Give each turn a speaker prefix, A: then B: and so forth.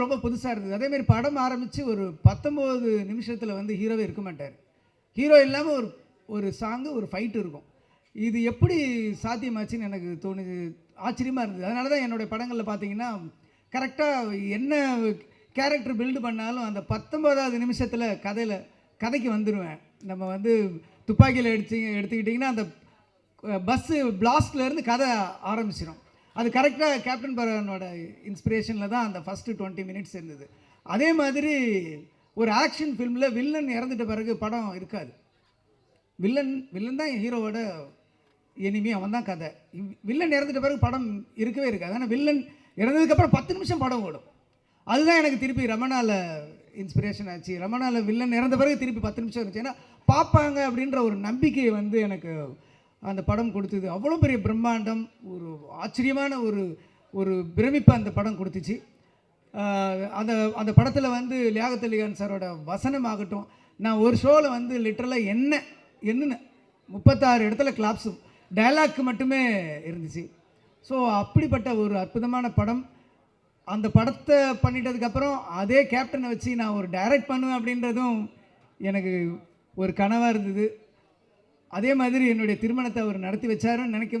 A: ரொம்ப புதுசாக இருந்தது. அதேமாரி படம் ஆரம்பித்து ஒரு 19 நிமிஷத்தில் வந்து ஹீரோவே இருக்க மாட்டார். ஹீரோ இல்லாமல் ஒரு ஒரு சாங்கு, ஒரு ஃபைட்டு இருக்கும். இது எப்படி சாத்தியமாச்சுன்னு எனக்கு தோணுது, ஆச்சரியமாக இருந்தது. அதனால தான் என்னுடைய படங்களில் பார்த்தீங்கன்னா, கரெக்டாக என்ன கேரக்டர் பில்டு பண்ணாலும் அந்த 19வது நிமிஷத்தில் கதைக்கு வந்துடுவேன். நம்ம வந்து துப்பாக்கியில் எடுத்துக்கிட்டிங்கன்னா அந்த பஸ்ஸு பிளாஸ்ட்லேருந்து கதை ஆரம்பிச்சிடும். அது கரெக்டாக கேப்டன் பரவனோட இன்ஸ்பிரேஷனில் தான் அந்த ஃபஸ்ட்டு 20 மினிட்ஸ் இருந்தது. அதே மாதிரி ஒரு ஆக்ஷன் ஃபில்மில் வில்லன் இறந்துட்ட பிறகு படம் இருக்காது. வில்லன் தான் ஹீரோவோட எனிமி, அவன் தான் கதை. வில்லன் இறந்துட்ட பிறகு படம் இருக்கவே இருக்காது. ஆனால் வில்லன் இறந்ததுக்கப்புறம் 10 நிமிஷம் படம் ஓடும். அதுதான் எனக்கு திருப்பி ரமணாவில் இன்ஸ்பிரேஷன் ஆச்சு. ரமணாவில் வில்லன் இறந்த பிறகு திருப்பி 10 நிமிஷம் இருந்துச்சு. ஏன்னா பார்ப்பாங்க அப்படின்ற ஒரு நம்பிக்கையை வந்து எனக்கு அந்த படம் கொடுத்தது. அவ்வளோ பெரிய பிரம்மாண்டம், ஒரு ஆச்சரியமான ஒரு பிரமிப்பை அந்த படம் கொடுத்துச்சு. அந்த அந்த படத்தில் வந்து லியாகத் அலி கான் சாரோட வசனம் ஆகட்டும், நான் ஒரு ஷோவில் வந்து லிட்டரலாக என்னன்னு 36 இடத்துல கிளாப்ஸும் டைலாக்கு மட்டுமே இருந்துச்சு. ஸோ அப்படிப்பட்ட ஒரு அற்புதமான படம். அந்த படத்தை பண்ணிட்டதுக்கப்புறம் அதே கேப்டனை வச்சு நான் ஒரு டைரக்ட் பண்ணுவேன் அப்படின்றதும் எனக்கு ஒரு கனவாக இருந்தது. அதே மாதிரி என்னுடைய திருமணத்தை அவர் நடத்தி வச்சாருன்னு நினைக்கும் போது